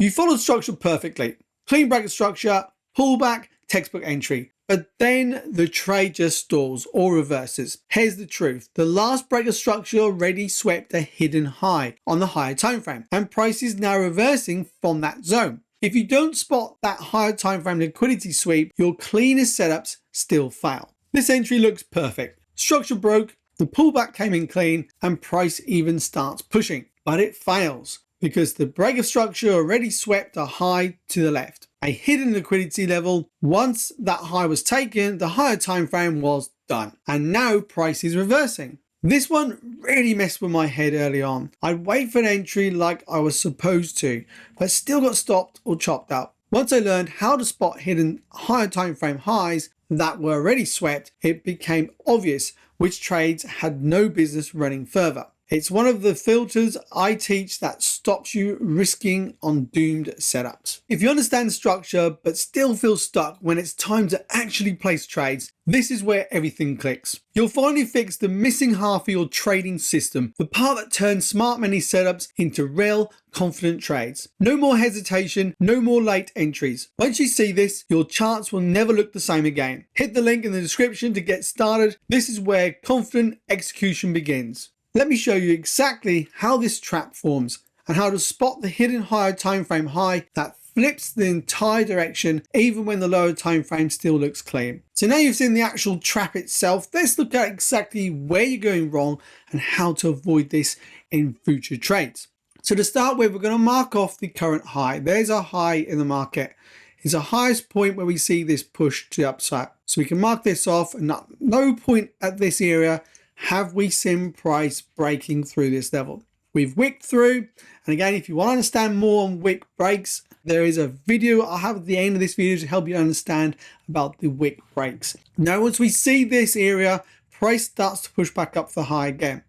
You followed structure perfectly. Clean bracket structure, pullback, textbook entry. But then the trade just stalls or reverses. Here's the truth. The last break of structure already swept a hidden high on the higher time frame, and price is now reversing from that zone. If you don't spot that higher time frame liquidity sweep, your cleanest setups still fail. This entry looks perfect. Structure broke, the pullback came in clean, and price even starts pushing. But it fails because the break of structure already swept a high to the left, a hidden liquidity level. Once that high was taken, the higher time frame was done, and now price is reversing. This one really messed with my head early on. I'd wait for an entry like I was supposed to, but still got stopped or chopped up. Once I learned how to spot hidden higher time frame highs that were already swept, it became obvious which trades had no business running further. It's one of the filters I teach that stops you risking on doomed setups. If you understand structure but still feel stuck when it's time to actually place trades, this is where everything clicks. You'll finally fix the missing half of your trading system, the part that turns smart money setups into real, confident trades. No more hesitation, no more late entries. Once you see this, your charts will never look the same again. Hit the link in the description to get started. This is where confident execution begins. Let me show you exactly how this trap forms and how to spot the hidden higher time frame high that flips the entire direction even when the lower time frame still looks clean. So now you've seen the actual trap itself, let's look at exactly where you're going wrong and how to avoid this in future trades. So to start with, we're going to mark off the current high. There's our high in the market. It's the highest point where we see this push to the upside. So we can mark this off, and at no point at this area have we seen price breaking through this level. We've wicked through, and again, if you want to understand more on wick breaks, there is a video I'll have at the end of this video to help you understand about the wick breaks. Now, once we see this area, price starts to push back up the high again.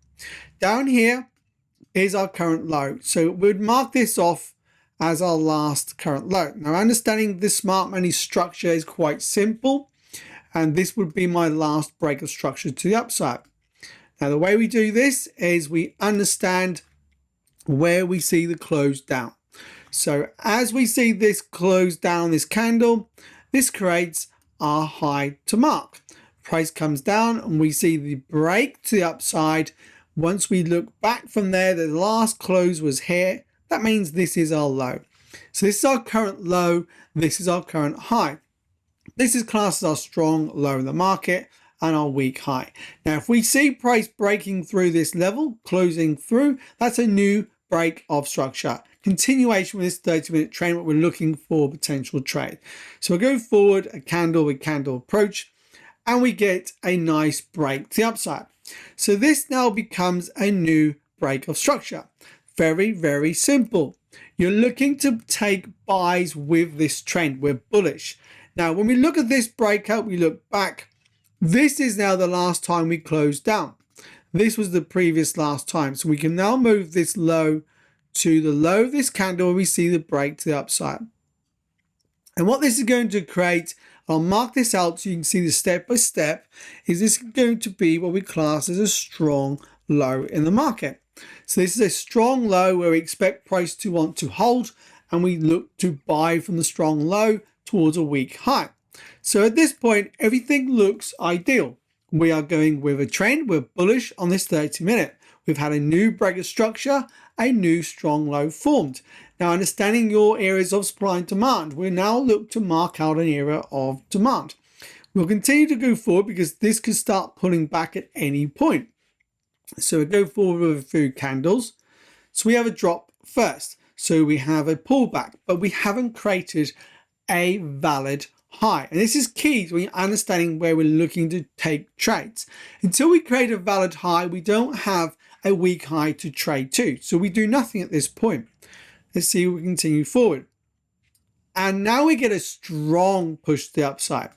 Down here is our current low, so we'd mark this off as our last current low. Now, understanding this smart money structure is quite simple, and this would be my last break of structure to the upside. Now, the way we do this is we understand where we see the close down. So as we see this close down, this candle, this creates our high to mark. Price comes down and we see the break to the upside. Once we look back from there, the last close was here. That means this is our low. So this is our current low. This is our current high. This is classed as our strong low in the market and our weak high. Now, if we see price breaking through this level, closing through, that's a new break of structure. Continuation with this 30-minute trend, what we're looking for potential trade. So we'll go forward, a candle with candle approach, and we get a nice break to the upside. So this now becomes a new break of structure. Very, very simple. You're looking to take buys with this trend. We're bullish. Now, when we look at this breakout, we look back. This is now the last time we closed down. This was the previous last time. So we can now move this low to the low of this candle where we see the break to the upside. And what this is going to create, I'll mark this out so you can see the step by step, is this going to be what we class as a strong low in the market. So this is a strong low where we expect price to want to hold, and we look to buy from the strong low towards a weak high. So at this point, everything looks ideal. We are going with a trend. We're bullish on this 30-minute. We've had a new break of structure, a new strong low formed. Now, understanding your areas of supply and demand, we now look to mark out an area of demand. We'll continue to go forward because this could start pulling back at any point. So we go forward with a few candles. So we have a drop first. So we have a pullback, but we haven't created a valid high. And this is key to understanding where we're looking to take trades. Until we create a valid high, we don't have a weak high to trade to. So we do nothing at this point. Let's see if we continue forward. And now we get a strong push to the upside.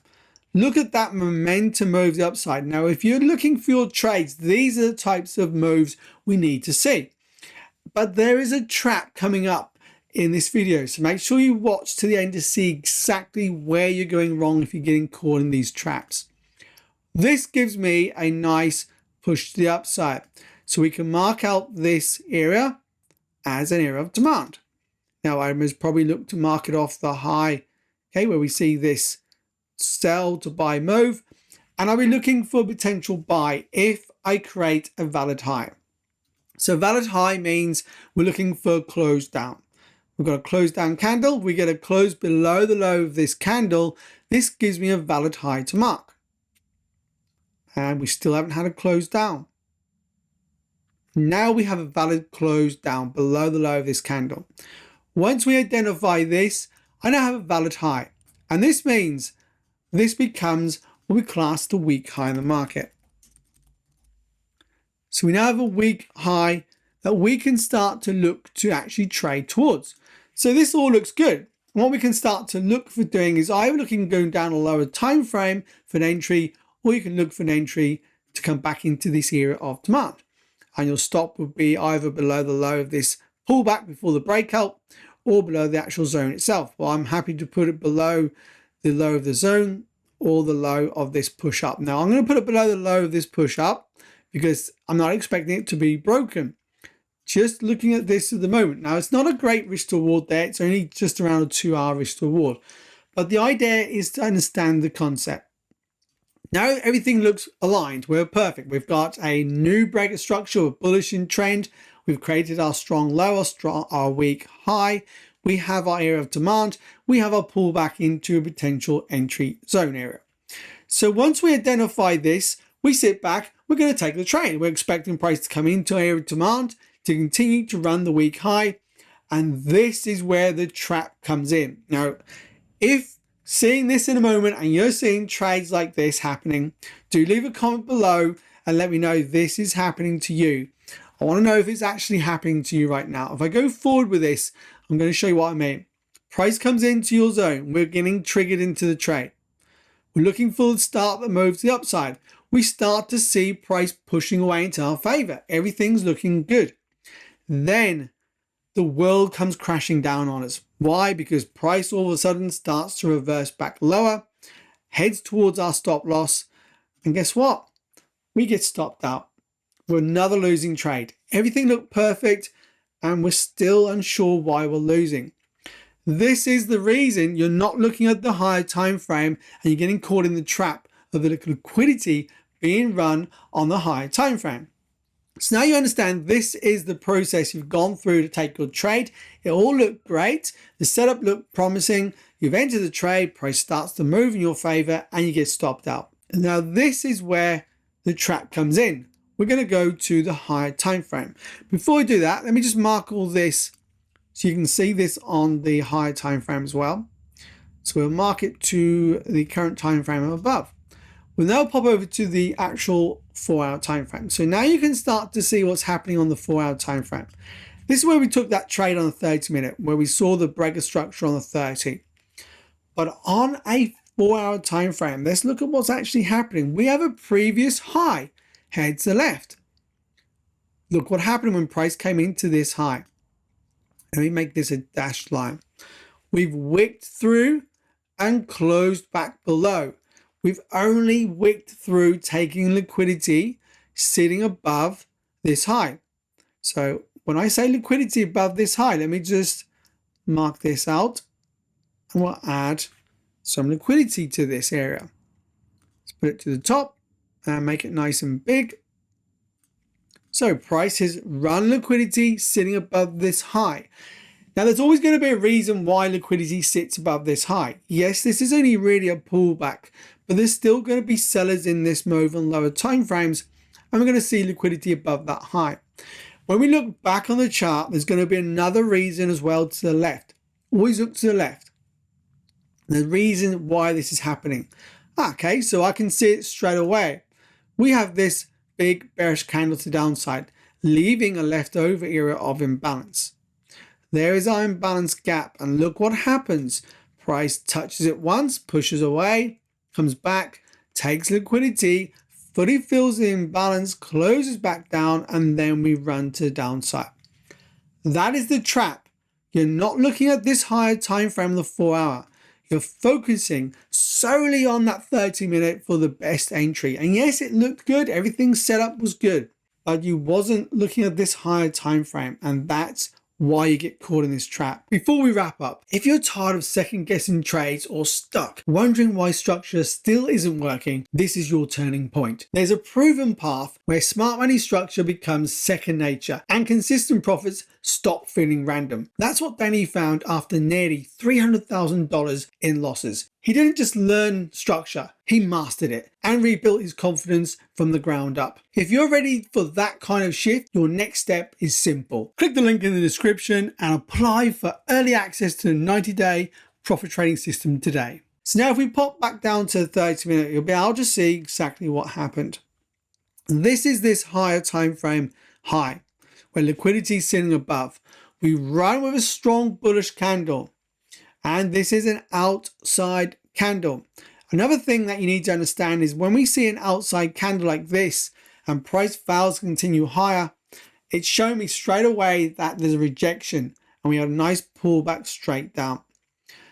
Look at that momentum move to the upside. Now, if you're looking for your trades, these are the types of moves we need to see. But there is a trap coming up in this video, so make sure you watch to the end to see exactly where you're going wrong if you're getting caught in these traps. This gives me a nice push to the upside, so we can mark out this area as an area of demand. Now I must probably look to market off the high, okay, where we see this sell to buy move, and I'll be looking for potential buy if I create a valid high. So valid high means we're looking for close down. We've got a close down candle. We get a close below the low of this candle. This gives me a valid high to mark. And we still haven't had a close down. Now we have a valid close down below the low of this candle. Once we identify this, I now have a valid high. And this means this becomes what we class the weak high in the market. So we now have a weak high that we can start to look to actually trade towards. So this all looks good. What we can start to look for doing is either looking going down a lower time frame for an entry, or you can look for an entry to come back into this area of demand. And your stop would be either below the low of this pullback before the breakout or below the actual zone itself. Well, I'm happy to put it below the low of the zone or the low of this push up. Now I'm going to put it below the low of this push up because I'm not expecting it to be broken. Just looking at this at the moment. Now it's not a great risk to reward there. It's only just around a 2-hour risk to reward. But the idea is to understand the concept. Now everything looks aligned. We're perfect. We've got a new breakout structure, a bullish in trend. We've created our strong low, our weak high. We have our area of demand. We have our pullback into a potential entry zone area. So once we identify this, we sit back. We're going to take the trade. We're expecting price to come into area of demand to continue to run the weak high. And this is where the trap comes in. Now, if seeing this in a moment and you're seeing trades like this happening, do leave a comment below and let me know this is happening to you. I want to know if it's actually happening to you right now. If I go forward with this, I'm going to show you what I mean. Price comes into your zone. We're getting triggered into the trade. We're looking for the start that moves to the upside. We start to see price pushing away into our favor. Everything's looking good. Then the world comes crashing down on us. Why? Because price all of a sudden starts to reverse back lower, heads towards our stop loss, and guess what? We get stopped out. We're another losing trade. Everything looked perfect, and we're still unsure why we're losing. This is the reason you're not looking at the higher time frame and you're getting caught in the trap of the liquidity being run on the higher time frame. So now you understand this is the process you've gone through to take your trade. It all looked great. The setup looked promising. You've entered the trade, price starts to move in your favor and you get stopped out. And now this is where the trap comes in. We're going to go to the higher time frame. Before we do that, let me just mark all this so you can see this on the higher time frame as well. So we'll mark it to the current time frame above. We'll now pop over to the actual 4-hour time frame. So now you can start to see what's happening on the 4-hour time frame. This is where we took that trade on the 30-minute, where we saw the breaker structure on the 30. But on a 4-hour time frame, let's look at what's actually happening. We have a previous high, head to the left. Look what happened when price came into this high. Let me make this a dashed line. We've wicked through and closed back below. We've only wicked through taking liquidity sitting above this high. So when I say liquidity above this high, let me just mark this out and we'll add some liquidity to this area. Let's put it to the top and make it nice and big. So price has run liquidity sitting above this high. Now there's always going to be a reason why liquidity sits above this high. Yes, this is only really a pullback, but there's still going to be sellers in this move on lower time frames, and we're going to see liquidity above that high. When we look back on the chart, there's going to be another reason as well to the left. Always look to the left. The reason why this is happening. Okay, so I can see it straight away. We have this big bearish candle to the downside, leaving a leftover area of imbalance. There is our imbalance gap, and look what happens. Price touches it once, pushes away, comes back, takes liquidity, fully fills the imbalance, closes back down, and then we run to the downside. That is the trap. You're not looking at this higher time frame, the 4-hour. You're focusing solely on that 30-minute for the best entry. And yes, it looked good. Everything set up was good, but you wasn't looking at this higher time frame, and that's why you get caught in this trap. Before we wrap up, if you're tired of second guessing trades or stuck wondering why structure still isn't working, this is your turning point. There's a proven path where smart money structure becomes second nature and consistent profits stop feeling random. That's what Danny found after nearly $300,000 in losses. He didn't just learn structure, he mastered it and rebuilt his confidence from the ground up. If you're ready for that kind of shift, your next step is simple. Click the link in the description and apply for early access to the 90-day profit trading system today. So now if we pop back down to the 30-minute, you'll be able to see exactly what happened. This is this higher time frame high where liquidity is sitting above. We run with a strong bullish candle. And this is an outside candle. Another thing that you need to understand is when we see an outside candle like this and price fails to continue higher, it's showing me straight away that there's a rejection and we have a nice pullback straight down.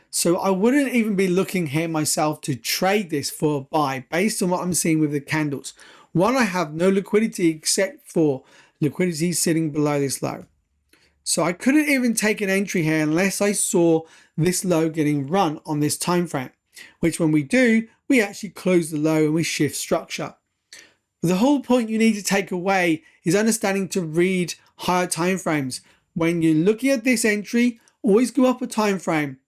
So I wouldn't even be looking here myself to trade this for a buy based on what I'm seeing with the candles. One, I have no liquidity except for liquidity sitting below this low. So I couldn't even take an entry here unless I saw this low getting run on this time frame, which when we do, we actually close the low and we shift structure. But the whole point you need to take away is understanding to read higher time frames. When you're looking at this entry, always go up a time frame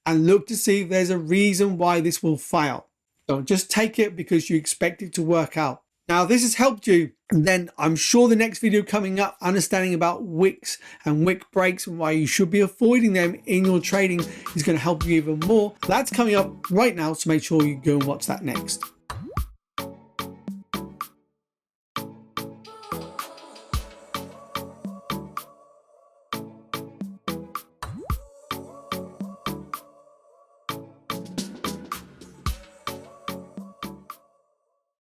and look to see if there's a reason why this will fail. Don't just take it because you expect it to work out. Now, if this has helped you, then I'm sure the next video coming up, understanding about wicks and wick breaks and why you should be avoiding them in your trading, is going to help you even more. That's coming up right now, so make sure you go and watch that next.